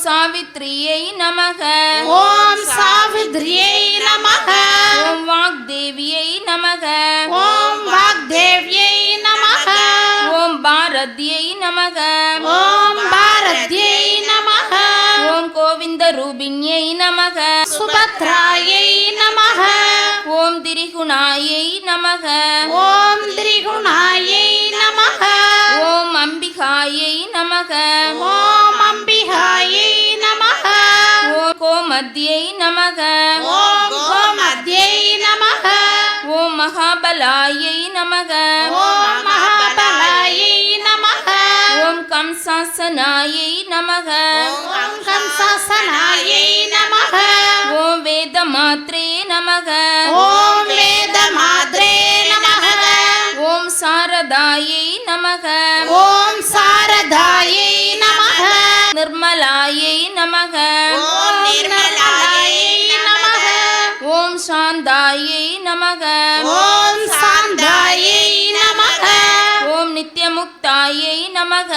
சாவித்ரியை நமக. ஓம் சாவித்ரியை நமக. ஓம் வாக்தேவியை நமக. ஓம் வாக்தேவியை நமக. ஓம் பாரத்யை நமக. ஓம் பாரத்யை நமக. ஓம் கோவிந்த ரூபிண்யை நமக. சுபத்ராயை நமக. ஓம் திரிகுணாயை நமக. ஓம் திரிகுணாயை நமக. ஓம் அம்பிகாயை நமக. ஓம் அம்பிகாயை நமக. ஓம் கோமத்யை நமக. ஓம் கோமத்யை நமக. ஓம் மகாபலாயை நமக. ஓம் மகாபலாயை நமக. ஓம் கம்சாசனாயை நமக. ஓம் கம்சாசனாயை நமக. ஓம் வேதமாத்ரே நமக. ஓம் வேதமாத்ரே நமக. ஓம் சாரதாயை நமக. ஓம் சாரதாயை நமக. நிர்மலாயை நமக. ஓம் நிர்மலாயை நமக. ஓம் சாந்தாயை நமக. ஓம் சாந்தாயை நமக. ஓம் நித்யமுக்தாயை நமக.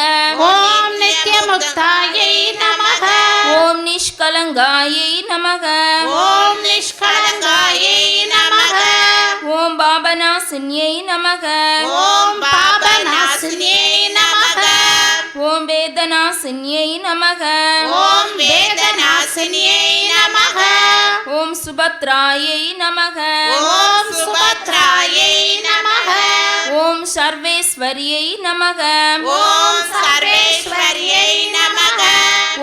ஓம் நித்யமுக்தாயை நமக. ஓம் நிஷ்கலங்காயை நமக. ஓம் நிஷ்கலங்காயை நமக. ஓம் பாபநாசின்யை நமக. ஓம் பாபநாசினியை நமக. ஓம் வேதநாசின்யை நமக. ஓம் வேதநாசினியை நமக. ஓம் சுபத்ராயை நமக. ஓம் சுபத்ராயை நமக. ஓம் சர்வேஸ்வரியை நமக. ஓம் சர்வேஸ்வரியை நமக.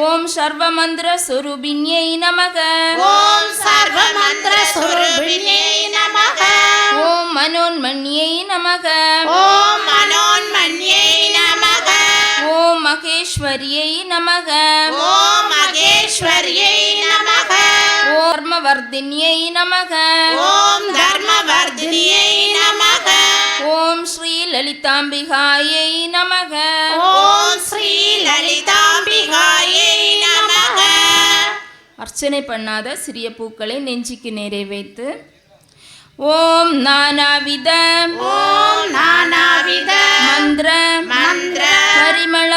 ஓம் சர்வமந்திர சுரூபிண்யை நமக. ஓம் சர்வமந்திர சுரூபிணியை நமக. ஓம் மனோன்மண்யை நமக. ஓம் மனோன்மண்யை நமக. ஓம் மகேஸ்வரியை நமக. ஓம் மகேஸ்வரியை நமக. ஓம் தர்மவர்தின்யை நமக. ஓம் தர்மவர்தினியை நமக. ஓம் ஸ்ரீ லலிதாம்பிகாயை நமக. ஓம் ஸ்ரீ லலிதாம்பிகாயை நமக. அர்ச்சனை பண்ணாத சிறிய பூக்களை நெஞ்சுக்கு நேரே வைத்து ஓம் நானாவித ஓம் நானாவித மந்திர மந்திர பரிமள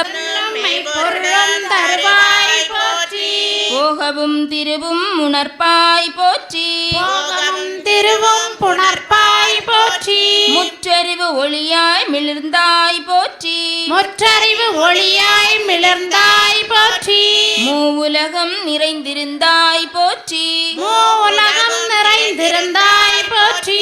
பொருளும் தருவாய் போற்றி. போகவும் திருவும் உணர்ப்பாய் போற்றி. போகமும் திருவும் புணர்ப்பாய் போற்றி. முற்றறிவு ஒளியாய் மிளிர்ந்தாய் போற்றி. முற்றறிவு ஒளியாய் மிளர்ந்தாய் போற்றி. மூவுலகம் நிறைந்திருந்தாய் போற்றி. மூவுலகம் நிறைந்திருந்தாய் போற்றி.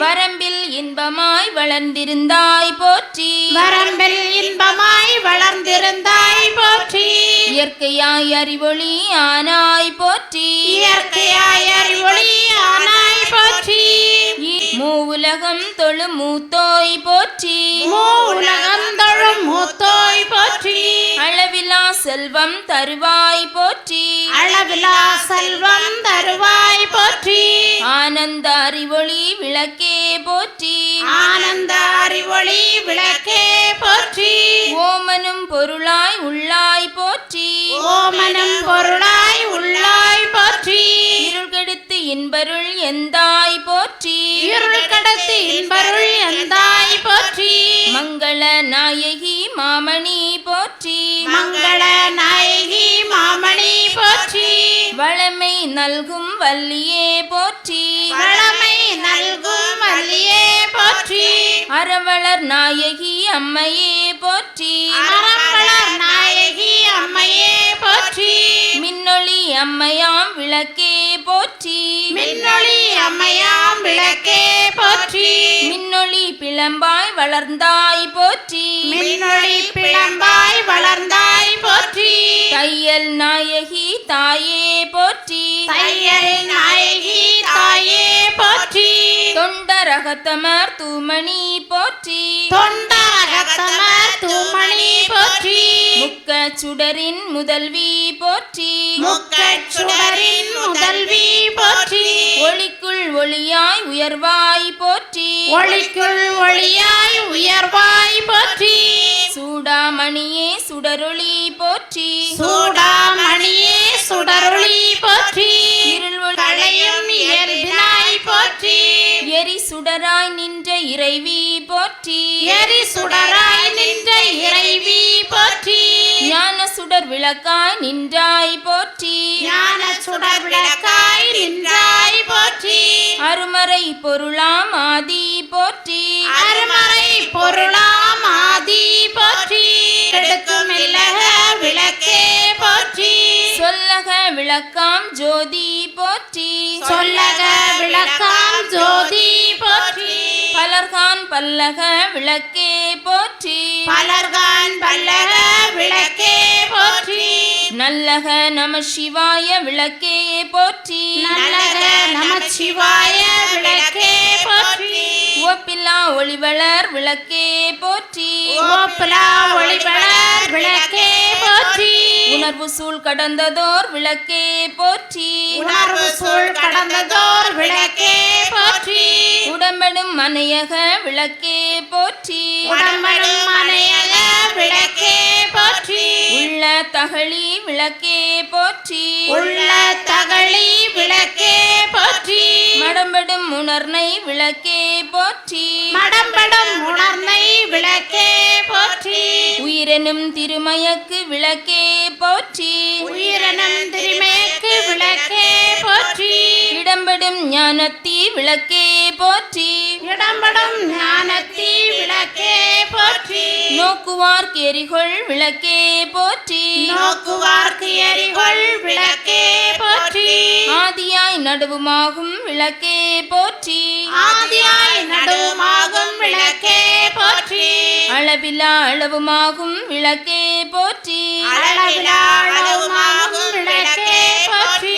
வரம்பில் இன்பமாய் வளர்ந்திருந்தாய் போற்றி. வரம்பில் இன்பமாய் வளர்ந்திருந்தாய் போற்றி. இயற்கையாய் அறிவொளி ஆனாய் போற்றி. இயற்கையாய் அறிவொளி ஆனாய் போற்றி. மூவுலகம் தொழு மூத்தோய் போற்றி. மூவுலகம் தொழும் மூத்தோய் போற்றி. அளவிலா செல்வம் தருவாய் போற்றி. அளவிலா செல்வம் தருவாய் போற்றி. ஆனந்த அறிவொளி விளக்கே போற்றி. ஆனந்த அறிவொளி விளக்கே போற்றி. ஓமனும் பொருளாய் உள்ளாய் போற்றி. ஓமனும் பொருளாய் உள்ளாய் போற்றி. இருள் கெடுத்து இன்பருள் எந்தாய் போற்றி. இருள் கடத்து இன்பருள் எந்தாய் போற்றி. மங்கள நாயகி மாமணி போற்றி. மங்கள நாயகி மாமணி போற்றி. வளமை நல்கும் வள்ளியே போற்றி. வளமை நல்கும் வள்ளியே போற்றி. அறவளர் நாயகி அம்மையே போற்றி. அறவளர் நாயகி அம்மையே போற்றி. மின்னொளி அம்மையாம் விளக்கே போற்றி. மின்னொளி அம்மையாம் விளக்கே போற்றி. மின்னொளி பிளம்பாய் வளர்ந்தாய் போற்றி. மின்னொளி பிளம்பாய் வளர்ந்தாய் போற்றி. தையல் நாயகி தாயே போற்றி. தையல் நாயகி தாயே போற்றி. தொண்டரகத்தமர் தூமணி போற்றி. தொண்டரகத்தமர் தூமணி போற்றி. முக்க சுடரின் முதல்வி போற்றி. முக்கட் சுடரின் முதல்வி போற்றி. ஒளிக்குள் ஒளியாய் உயர்வாய் போற்றி. ஒளிக்குள் ஒளியாய் உயர்வாய் போற்றி. சூடாமணியே சுடரொளி போற்றி. சூடாமணியே சுடரொளி போற்றி. இருள் ஒளி களையும் இயல்பினாய் போற்றி. எரி சுடராய் நின்ற இறைவி போற்றி. எரி சுடராய் நின்ற இறைவி போற்றி. ஞான சுடர் விளக்காய் நின்றாய் போற்றி ஞான சுடர் விளக்காய் நின்றாய் போற்றி அருமறை பொருளாம் ஆதி போற்றி அருமறை பொருளாம் ஆதி போற்றி கெடுக்கும் இல்லக விளக்கே போற்றி சொல்லக விளக்காம் ஜோதி போற்றி சொல்லக விளக்காம் ஜோதி போற்றி பலர்கான் பல்லக விளக்கே போற்றி பலர்கான் பல்லக விளக்கே போற்றி நல்லக நம சிவாய விளக்கே போற்றி நல்லக நமச்சிவாய விளக்கே போற்றி ஒப்பில்லா ஒளிவளர் விளக்கே போற்றி ஓப்பலா ஒளிவளர் விளக்கே போற்றி உணர்வு சூழ் கடந்ததோர் விளக்கே போற்றி உணர்வு சூழ் கடந்ததோர் விளக்கே போற்றி உடம்படும் மனையக விளக்கே போற்றி உடம்படும் மனையக விளக்கே போற்றி உள்ள தகளி விளக்கே போற்றி உள்ள தகளி விளக்கே போற்றி மடம்படும் உணர்னை விளக்கே போற்றி மடம்படும் உணர்னை விளக்கே போற்றி உயிரெனும் திருமயக்கு விளக்கே போற்றி உயிரனும் திருமேக்கு விளக்கே போற்றி இடம்படும் ஞானத்தி விளக்கே போற்றி இடம்படும் ஞானத்தி விளக்கே போற்றி நோக்குவார்க்கு எரிகொள் விளக்கே போற்றி நோக்குவார்க்கு எரிகொள் விளக்கே போற்றி ஆதியாய் நடுவுமாகும் விளக்கே போற்றி ஆதியாய் நடுவுமாகும் விளக்கே போற்றி அளவிலா அளவுமாகும் விளக்கே போற்றி அளவிலா அளவுமாகும் விளக்கே போற்றி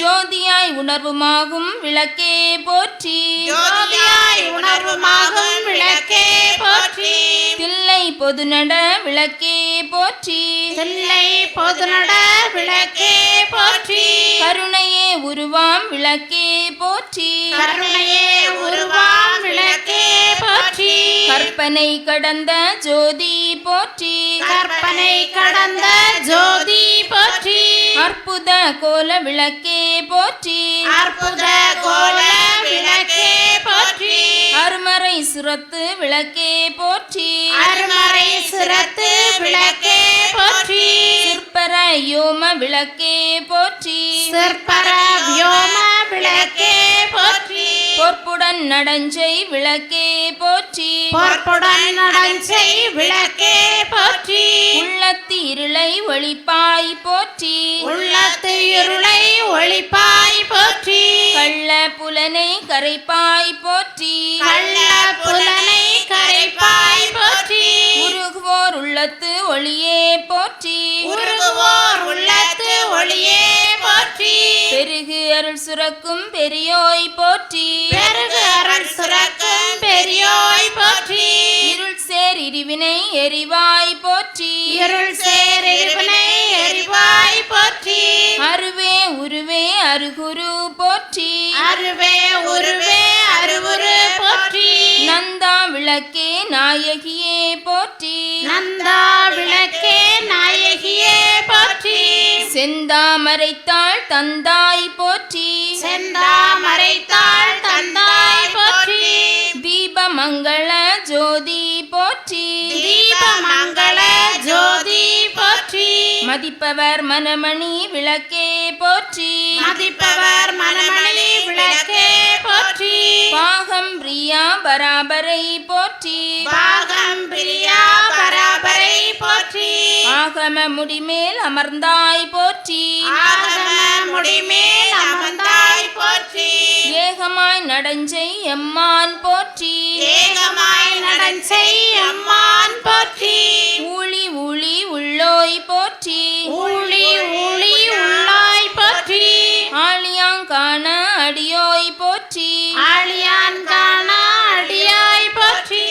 ஜோதியாய் உணர்வுமாகும் விளக்கே போற்றி ஜோதியாய் உணர்வுமாகும் விளக்கே போற்றி தில்லை பொதுநட விளக்கே போற்றி தில்லை பொதுநட விளக்கே போற்றி கருணையே உருவாம் விளக்கே போற்றி கருணையே உருவாம் விளக்கே போற்றி கற்பனை கடந்த ஜோதி போற்றி கற்பனை கடந்த ஜோதி போற்றி அற்புத கோல விளக்கே போற்றி அற்புத கோல விளக்கே போற்றி அருமறை சுரத்து விளக்கே போற்றி அருமறை சிரத்து விளக்கே போற்றி சிற்பர யோம விளக்கே போற்றி சிற்பர வியோம விளக்கே போற்றி பொற்புடன் நடஞ்சை விளக்கே போற்றி பொற்புடன் நடஞ்சை விளக்கே போற்றி உள்ளத்து இருளை ஒளிப்பாய் போற்றி உள்ளத்து இருளை ஒளிப்பாய் போற்றி கள்ள புலனை கரைப்பாய் போற்றி கள்ள புலனை கரைப்பாய் போற்றி உருகுவோர் உள்ளத்து ஒளியே போற்றி உருகுவோர் உள்ளத்து ஒளியே போற்றி பெருகு அருள் சுரக்கும் பெரியோய் போற்றி பெருகு அருள் சுரக்கும் பெரியோய் போற்றி இருள் சேர் இருவினை எரிவாய் போற்றி இருள் சேர் இருவினை எரிவாய் போற்றி அருவே உருவே அருகுரு போற்றி அருவே உருவே அருவுரு போற்றி நந்தா விளக்கே நாயகியே போற்றி நந்தா விளக்கே நாயகியே போற்றி செந்தாமரைத்தாள் தந்தாய் போற்றி செந்தாமரைத்தாள் தந்தாய் போற்றி தீபமங்கள ஜோதி போற்றி தீபமங்கள ஜோதி போற்றி மதிப்பவர் மனமணி விளக்கே போற்றி மதிப்பவர் மனமணி விளக்கே போற்றி பாகம் பிரியா பராபரை போற்றி பாகம் பிரியா பராபரை போற்றி ஆகம முடிமேல் அமர்ந்தாய் போற்றி ஆகம முடிமேல் அமர்ந்தாய் போற்றி ஏகமாய் நடஞ்சை எம்மான் போற்றி ஏகமாய் நடஞ்சை அம்மான் போற்றி ஊழி ஊழி உள்ளோய் போற்றி ஊழி ஊழி உள்ளாய் போற்றி ஆழியாங்கான அடியோய் போற்றி ஆழியான் காண அடியாய் போற்றி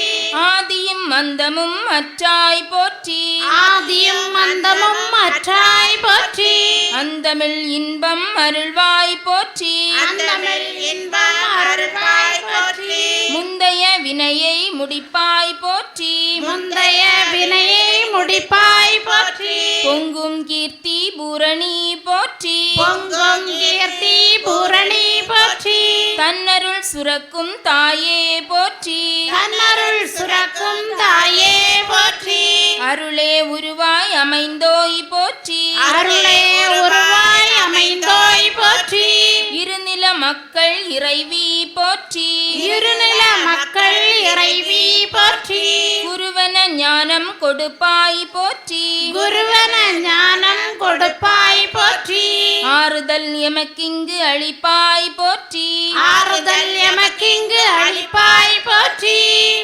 ஆதியும் மந்தமும் அற்றாய் போற்றி ஆதியும் அந்தமும் அற்றாய் போற்றி அந்தமில் இன்பம் அருள்வாய் போற்றி அந்தமில் இன்பம் அருள்வாய் போற்றி முந்தைய வினையை முடிப்பாய் போற்றி முந்தைய வினையை முடிப்பாய் போற்றி பொங்கும் கீர்த்தி பூரணி போற்றி பொங்கும் கீர்த்தி பூரணி போற்றி தன்னருள் சுரக்கும் தாயே போற்றி தன்னருள் சுரக்கும் தாயே போற்றி அருளே உருவாய் அமைந்தோய் போற்றி அருளே உருவாய் அமைந்தோய் போற்றி இருநில மக்கள் இறைவி போற்றி இருநில மக்கள் இறைவி போற்றி குருவன ஞானம் கொடுப்பாய் போற்றி குருவன ஞானம் கொடுப்பாய் போற்றி ஆறுதல் எமக்கிங்கு அளிப்பாய் போற்றி ஆறுதல் எமக்கிங்கு அளிப்பாய் போற்றி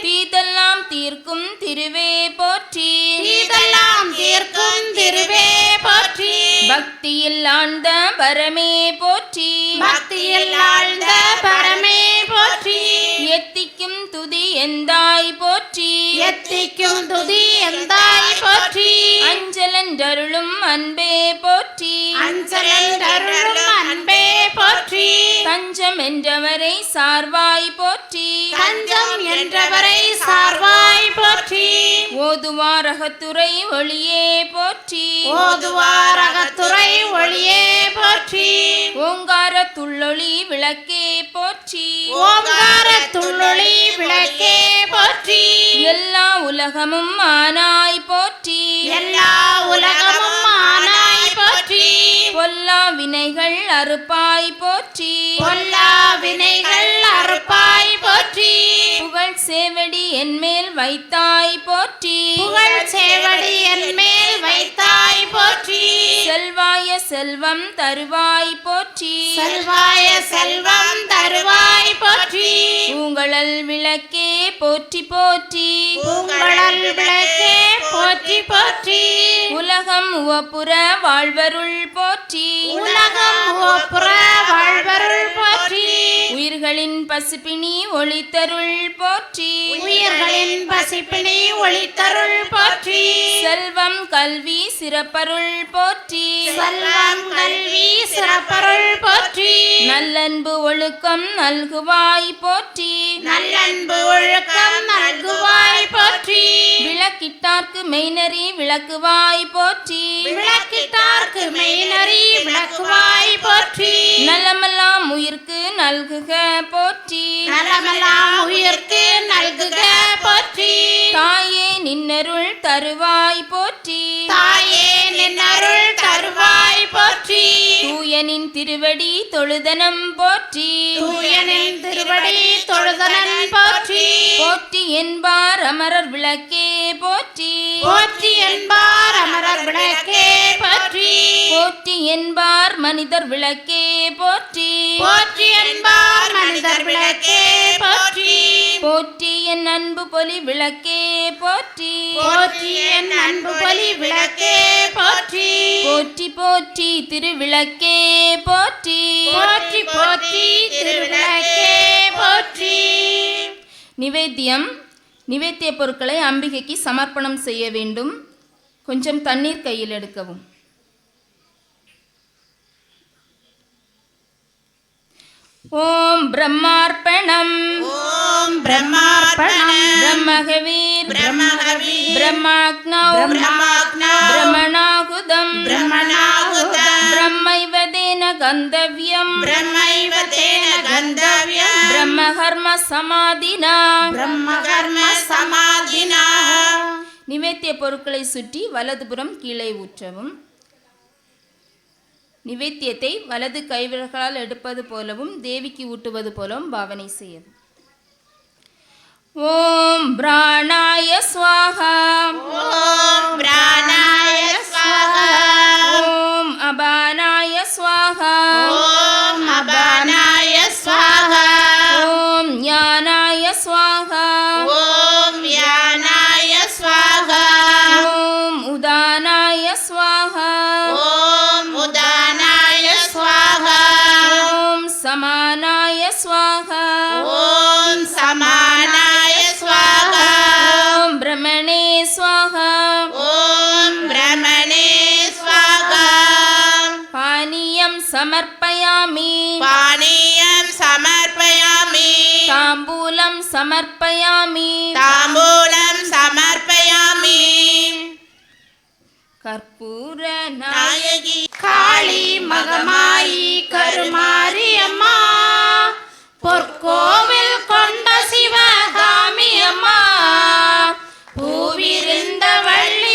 தீதெல்லாம் தீர்க்கும் திருவே போற்றி தீதெல்லாம் தீர்க்கும் திருவே போற்றி பக்தியில் ஆழ்ந்த பரமே போற்றி பக்தியில் ஆழ்ந்த பரமே போற்றி எத்திக்கும் துதி எந்தாய் போற்றி எத்திக்கும் துதி எந்தாய் போற்றி அஞ்சலன்றருளும் அன்பே போற்றி அஞ்சலன்றருளும் அன்பே போற்றி தஞ்சம் என்றவரை சார்வாய் போற்றி தஞ்சம் என்றவரை சார்வாய் போற்றி ஓதுவார் அகத்துறை ஒளியே போற்றி ஓதுவார் அகத்துறை ஒளியே போற்றி ஓங்கார துள்ளொளி விளக்கே போற்றி ஓங்கார துள்ளொளி விளக்கே போற்றி எல்லா உலகமும் ஆனாய் போற்றி எல்லா உலகமும் ஆனாய் போற்றி பொல்லா வினைகள் அறுப்பாய் போற்றி பொல்லா வினைகள் அறுப்பாய் போற்றி புகழ் சேவடி என்மேல் வைத்தாய் போற்றி புகழ் சேவடி என் மேல் வைத்தாய் போற்றி செல்வாய செல்வம் தருவாய் போற்றி செல்வாய செல்வம் தருவாய் போற்றி பூங்கழல் விளக்கே போற்றி போற்றி பூங்கழல் விளக்கே போற்றி போற்றி உலகம் உவப்புற வாழ்வருள் போற்றி உலகம் ஓப்புற வாழ்வருள் போற்றி உயிர்களின் பசுப்பினி ஒளித்தருள் போற்றி உயிர்களின் பசிப்பினி ஒளித்தருள் போற்றி செல்வம் கல்வி சிறப்பருள் போற்றி செல்வம் கல்வி சிறப்பருள் போற்றி நல்லன்பு ஒழுக்கம் நல்குவாய் போற்றி நல்லன்பு ஒழுக்கம் நல்குவாய் போற்றி விளக்கிட்டார்க்கு மெய்நெறி விளக்குவாய் போற்றி விளக்கிட்டார்க்கு மெய்நறி விளக்குவாய் போற்றி நலமெல்லாம் உயிர்க்கு நல்குக போற்றி நலமெல்லாம் உயிர்க்கு நல்குக போற்றி தாயே நின்னருள் தருவாய் போற்றி தாயே நின்னருள் தருவாய் போற்றி தூயனின் திருவடி தொழுதனம் போற்றி தூயனின் திருவடி தொழுதனன் போற்றி போற்றி என்பார் அமரர் விளக்கே போற்றி போற்றி என்பார் அமரர் விளக்கே போற்றி போற்றி என்பார் மனிதர் விளக்கே போற்றி போற்றி என்பார் மனிதர் விளக்கே போற்றி போற்றி என் அன்பு பொலி விளக்கே போற்றி போற்றி என் அன்பு பொலி விளக்கே போற்றி போற்றி போற்றி திருவிளக்கே போற்றி போற்றி போற்றி திருவிளக்கே போற்றி நிவேத்தியம் நிவேத்திய பொருட்களை அம்பிகைக்கு சமர்ப்பணம் செய்ய வேண்டும். கொஞ்சம் தண்ணீர் கையில் எடுக்கவும். ஓம் பிரம்மார்ப்பணம் ஓம் பிரம்மார்ப்பணம் பிரம்மகவீர் பிரம்மகவீர் பிரம்மாக்னௌ பிரம்மாக்னௌ பிரம்மணாகுதம் பிரம்மணாகுதம் பிரம்மைவதேன கந்தவ்யம் பிரம்மைவ தேன கந்தவ்யம் பிரம்மகர்ம சமாதினா. பிரம்மகர்ம சமாதினா. நிவேத்திய பொருட்களை சுற்றி வலதுபுறம் கீழே ஊற்றவும். நிவேத்தியத்தை வலது கைவிரல்களால் எடுப்பது போலவும் தேவிக்கு ஊட்டுவது போலவும் பாவனை செய்யவும். ஓம் பிராணாய ஸ்வாஹா. ஓம் பிராணாய ஸ்வாஹா. ஓம் அபானாய ஸ்வாஹா. ஓம் அபானாய ஸ்வாஹா. ஓம் ஞானாய ஸ்வாஹா. ஓம் யானாய ஸ்வாஹா. ஓம் உதானாய ஸ்வாஹா. ஓம் உதானாய ஸ்வாஹா. ஓம் சமானாய ஸ்வாஹா. ஓம் சமானாய ஸ்வாஹா. ஓம் பிரமணே ஸ்வாஹா. ஓம் பிரமணே ஸ்வாஹா. பானியம் சமர்ப்பயாமி. பானீயம் சமர்ப்பயாமி. தாம்பூலம் சமர்ப்பயாமி. தாம்பூலம் சமர்ப்பயாமி. கற்பூர நாயகி காளி மகமாயி கருமாரியம்மா. பொற்கோவில் கொண்ட சிவகாமி அம்மா. பூவிருந்த வள்ளி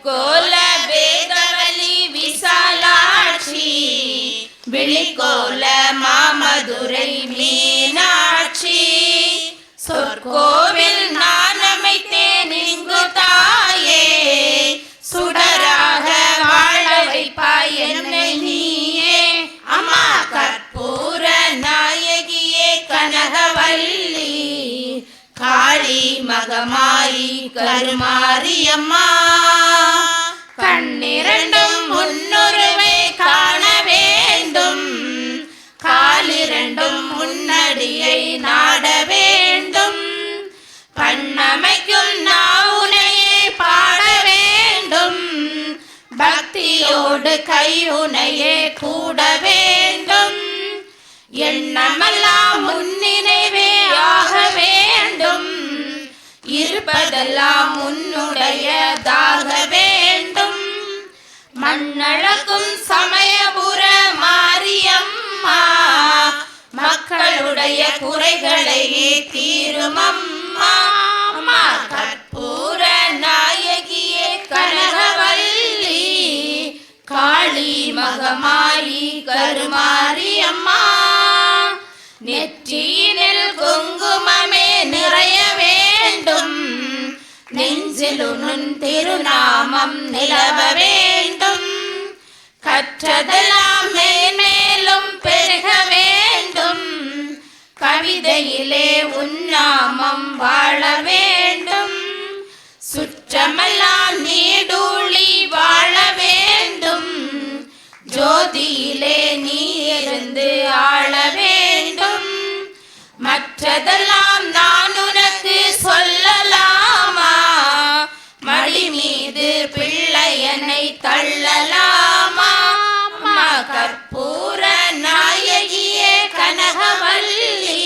விற்கோல வேதவலி விசாலாட்சி விழிக்கோல மாமதுரை மீனாட்சி சொற்கோவில் நான் அமைத்தேன் இங்கு தாயே சுடராக வாழ வைப்பாய் என்னை நீயே அம்மா கற்பூர நாயகியே கனகவல்லி காளி மகமாயி கருமாரியம்மா கண்ணிரண்டும் முன்னுருவை காண வேண்டும் காலிரண்டும் முன்னடியை நாட வேண்டும் பண்ணமைக்கும் நாவுனையே பாட வேண்டும் பக்தியோடு கையுனையே கூட வேண்டும் எண்ணமெல்லாம் முன்னினைவே ஆக வேண்டும் இருப்பதெல்லாம் உன்னுடையதாக வேண்டும் மண்ணளக்கும் சமயபுர மாரியம்மா மக்களுடைய குறைகளை தீருமம்மா அம்மா கற்பூர நாயகியே கனகவல்லி காளி மகமாயி கருமாரியம்மா நெற்றியினில் குங்குமமே நிறைய வேண்டும் நெஞ்சில் உன் திருநாமம் நிலவ வேண்டும் கற்றதெல்லாம் மேன்மேலும் பெருக வேண்டும் கவிதையிலே உன்னாமம் வாழ வேண்டும் சுற்றமெல்லாம் நீடூழி வாழ வேண்டும் ஜோதியிலே நீ இருந்து ஆள வேண்டும் மற்றதெல்லாம் நான் உனக்கு சொல்லலாமா மடி மீது பிள்ளையனை தள்ளலாமா அம்மா கற்பூர நாயகியே கனகவல்லி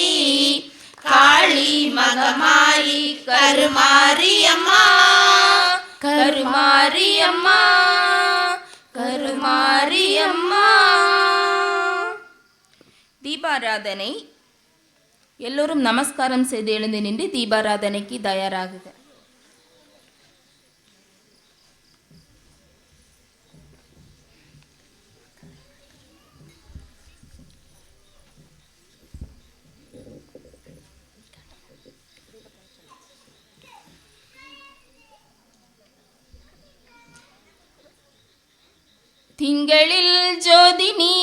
காளி மகமாயி கருமாரியம்மா கருமாரியம்மா கருமாரியம்மா. தீபாராதனை. எல்லோரும் நமஸ்காரம் செய்து எழுந்து நின்று தீபாராதனைக்கு தயாராகுக. திங்களில் ஜோதினி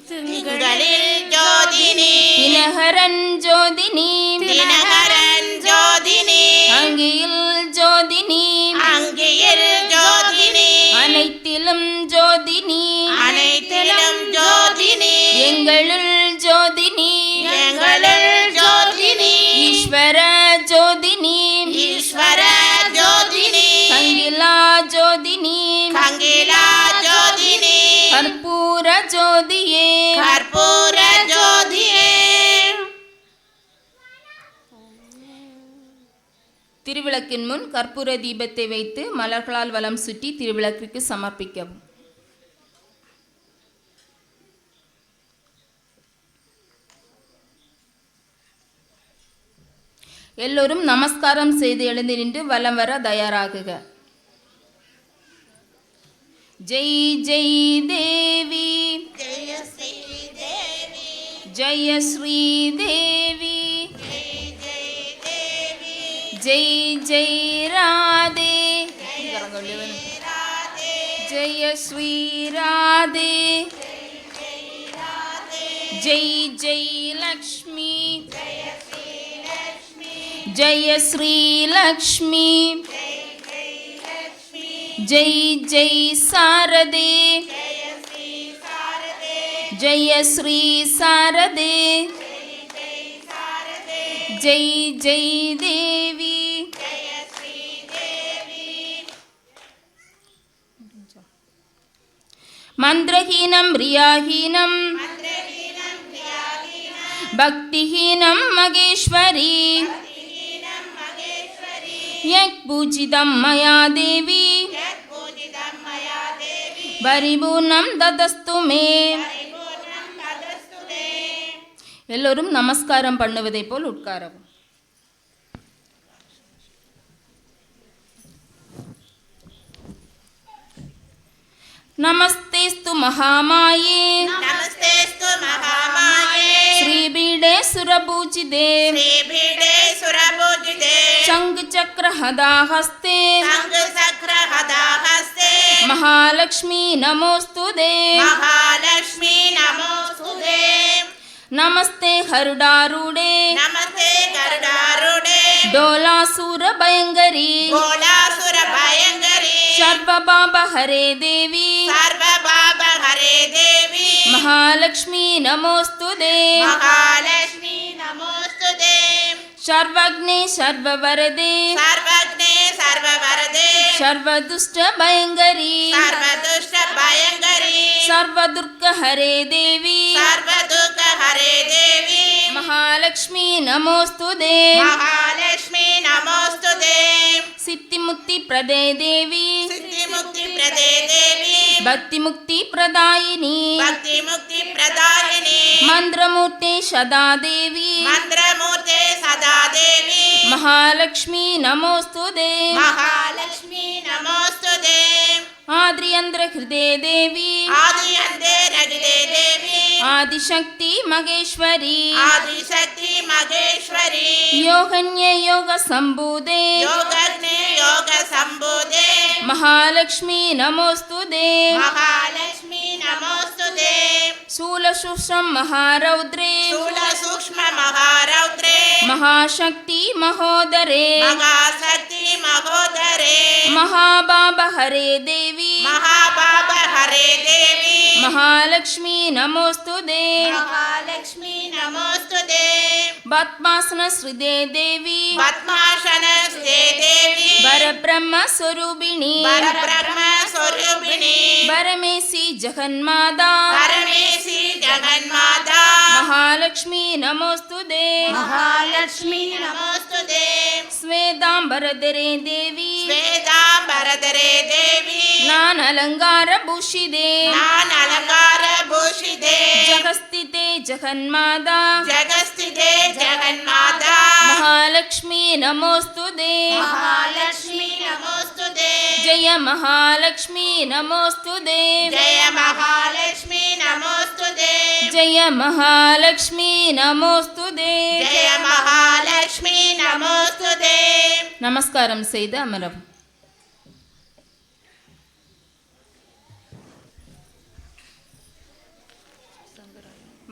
திங்களில் ஜோதினி தினகரன் ஜோதினி தினகரன் ஜோதினி அங்கியில் ஜோதினி அங்கியில் ஜோதினி அனைத்திலும் ஜோதினி அனைத்திலும் ஜோதினி எங்களுள் ஜோதினி எங்களுள் ஜோதினி ஈஸ்வர ஜோதினி ஈஸ்வர ஜோதினி கங்கிலா ஜோதினி கங்கிலா ஜோதினி கற்பூர ஜோதியே கற்பூர ஜோதியே. திருவிளக்கின் முன் கற்பூர தீபத்தை வைத்து மலர்களால் வலம் சுற்றி திருவிளக்கிற்கு சமர்ப்பிக்கவும். எல்லோரும் நமஸ்காரம் செய்து எழுந்து நின்று வலம் வர தயாராகுக. ஜெய் ஜெய் தேவி ஜெய ஸ்ரீ தேவி ஜெய் ஜெய் ராதே ஜெய ஸ்ரீ ராதே ஜெய் ஜெய் லக்ஷ்மி ஜெய ஸ்ரீ லக்ஷ்மி ஜெய் ஜெய் சாரதே ஜெய ஸ்ரீ சாரதே ஜெய் ஜெய் தேவி மந்திரஹீனம் ரியாஹீனம் பக்திஹீனம் மகேஸ்வரி யக் பூஜிதம் மயா தேவி பரிபூர்ணம் ததஸ்து மே. எல்லோரும் நமஸ்காரம் பண்ணுவதை போல் உட்காரவும். नमस्तेस्तु महामाये नमस्तेस्तु महामाये श्रीपीठे सुरपूजिते श्रीपीठे सुरपूजिते शङ्खचक्रहदाहस्ते शङ्खचक्रहदाहस्ते महालक्ष्मी नमोस्तुते महालक्ष्मी नमोस्तुते नमस्ते हरुडारूढे नमस्ते गरुडारूढे डोलासुरभयङ्करी गोलासुरभयङ्करी सर्वपापहरे देवी सर्वपापहरे देवी महालक्ष्मी नमोस्तुते महालक्ष्मी नमोस्तुते सर्वज्ञे सर्ववरदे सर्वज्ञे सर्ववरदे सर्वदुष्टभयङ्करी सर्वदुष्टभयङ्करी सर्वदुर्गहरे देवी सर्वदुःखहरे देवी महालक्ष्मी नमोस्तुते महालक्ष्मी नमोस्तुते सिद्धिमुक्तिप्रदे देवी सिद्धिमुक्तिप्रदे देवी भक्तिमुक्तिप्रदायिनी भक्तिमुक्तिप्रदायिनी मन्त्रमूर्ते सदा देवी मन्त्रमूर्ते सदा देवी महालक्ष्मी नमोस्तुते महालक्ष्मी नमोस्तुते आद्रियन्द्रहृदे देवी आदियन्ते रगिते देवी आदिशक्ति महेश्वरी आदिशक्ति महेश्वरी योगन्ये योगसम्भूते योगज्ञे योगसम्भूते महालक्ष्मी नमोस्तुते महालक्ष्मी नमोस्तुते शूलसूक्ष्मं महारौद्रे स्थूलसूक्ष्म महारौद्रे महाशक्ति महोदरे महाशक्ति महोदरे महाभावहरे देवी महापापहरे देवी महालक्ष्मी नमोस्तुते महालक्ष्मी नमोस्तुते पद्मासनश्रिते देवी पद्मासनस्ते देवी परब्रह्मस्वरूपिणी परब्रह्म स्वरूपिणी परमेशी जगन्माता परमेशी जगन्माता महालक्ष्मी नमोस्तुते महालक्ष्मी नमोस्तुते श्वेतांबरधरे देवी श्वेतांबरधरे देवी नानालङ्कारभूषिते नानालङ्कारभूषिते जगस्थिते जगन्माता जगस्थिते जगन्माता महालक्ष्मी नमोस्तुते महालक्ष्मी नमोस्तुते जय महालक्ष्मी नमोस्तुते जय महालक्ष्मी नमोस्तुते जय महालक्ष्मी नमोस्तुते जय महालक्ष्मी नमोस्तुते நமஸ்காரம் செய்து அமரவும்.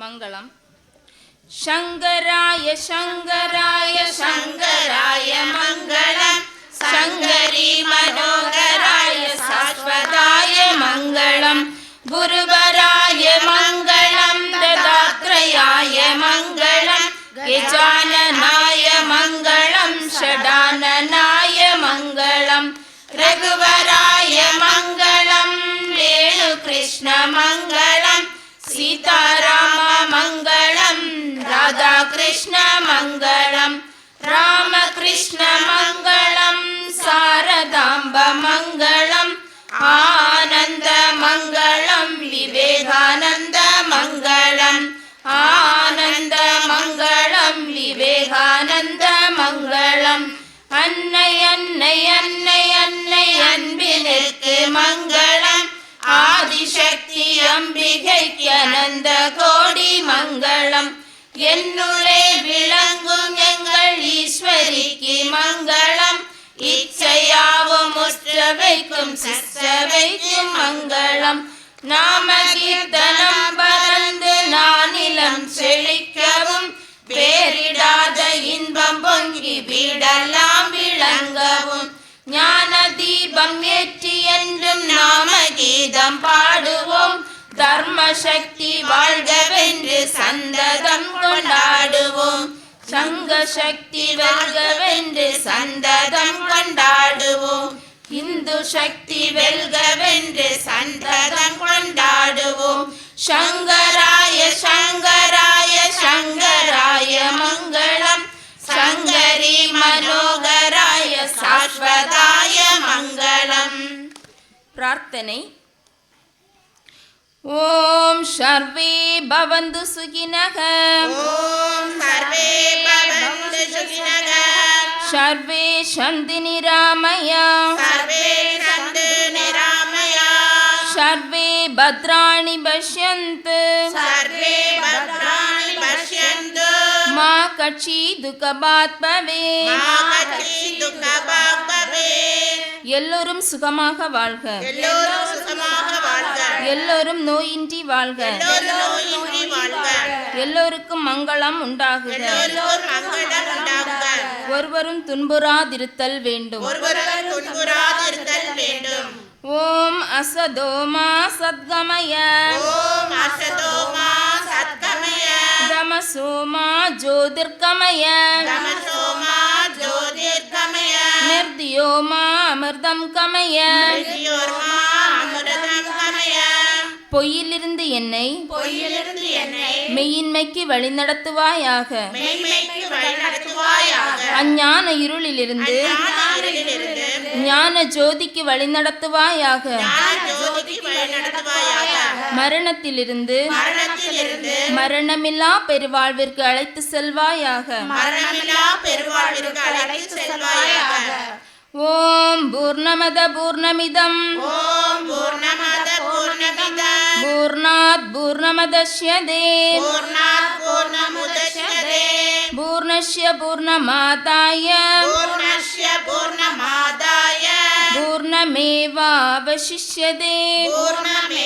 மங்களம். शङ्कराय शङ्कराय शङ्कराय मङ्गलम् शङ्करी मनोहराय शाश्वताय मङ्गलम् गुरुवराय मङ्गलम् दत्तात्रेयाय मङ्गलम् गजाननाय मङ्गलम् षडाननाय मङ्गलम् रघुवराय मङ्गलम् वेणुकृष्ण मङ्गलम् सीताराम मङ्गलम् राधाकृष्ण मङ्गलम् रामकृष्ण मङ्गलम् शारदाम्ब मङ्गलम् आनन्द मङ्गलम् विवेकानन्द मङ्गलम् आनन्द मङ्गलम् विवेकानन्द मङ्गलम् अन्नै अन्नै अन्नै अन्नै अन्बिनिற்கு मङ्गलम् ஆதிசக்தி அம்பிகைக்கு அனந்த கோடி மங்களம் என்னுள்ளே விளங்கும் எங்கள் ஈஸ்வரிக்கு மங்களம் இச்சையாவும் முற்றவைக்கும் சிற்றவைக்கும் மங்களம் நாம கீர்த்தனம் பறந்து நானிலம் செழிக்கவும் பேரிடாத இன்பம் பொங்கி வீடெல்லாம் விளங்கவும் ஞான தீபம் ஏற்றி என்றும் நாம கீதம் பாடுவோம் தர்ம சக்தி வாழ்கவென்று சந்ததம் கொண்டாடுவோம் சங்க சக்தி வெல்கவென்று சந்ததம் கொண்டாடுவோம் இந்து சக்தி வெல்கவென்று சந்ததம் கொண்டாடுவோம் சங்கராய சங்கராய சங்கராய மங்களம் சங்கரி மனோகராய சாஸ்வதாய மங்களம். பிரார்த்தனை. ஓம் சர்வே பவந்து சுகினக ஓம் சர்வே பவந்து சுகினக சர்வே சந்து நிராமய சர்வே சந்து நிராமய सर्वे भद्राणि पश्यन्तु सर्वे भद्राणि पश्यन्तु मा कश्चित् दुःखभाग् भवेत् मा कश्चित् दुःखभाग् भवेत् எல்லோரும் சுகமாக வாழ்க எல்லோரும் சுகமாக வாழ்க எல்லோரும் நோயின்றி வாழ்க எல்லோரும் நோயின்றி வாழ்க எல்லோருக்கும் மங்களம் உண்டாகுக எல்லோரும் மங்களம் உண்டாகுக ஒருவரும் துன்புறாதிருத்தல் வேண்டும் ஒருவரும் துன்புறாதிருத்தல் வேண்டும் ஓம் அசதோமா சத்கமய ஓம் அசதோமா சத்கமய தமசோமா ஜோதிர்கமய தமசோமா ஜோதிர்கமய நிர்தியோமா அமிர்தம் கமய நிர்தியோமா அமிர்தம் கமய பொய்யிலிருந்து என்னை பொய்யிலிருந்து என்னை மெய்யின்மைக்கு வழிநடத்துவாயாக மெய்மைக்கு வழிநடத்துவாயாக அஞ்ஞான இருளிலிருந்து ஞானத்திலிருந்து ஞான ஜோதிக்கு வழிநடத்துவாயாக ஞான ஜோதிக்கு வழிநடத்துவாயாக மரணத்திலிருந்து மரணத்திலிருந்து மரணமில்லா பெருவாழ்விற்கு அழைத்து செல்வாயாக மரணமில்லா பெருவாழ்விற்கு அழைத்து செல்வாயாக ஓம் பூர்ணமத பூர்ணமிதம் ஓம் பூர்ணமத பூர்ணமிதம் பூர்ணாத் பூர்ணமதஷ்யதே பூர்ணாத் பூர்ணமுதச்யதே பூர்ணஸ்ய பூர்ணமாதாய பூர்ணஸ்ய பூர்ணமாதாய பூர்ணமேவாவசிஷ்யதே பூர்ணமே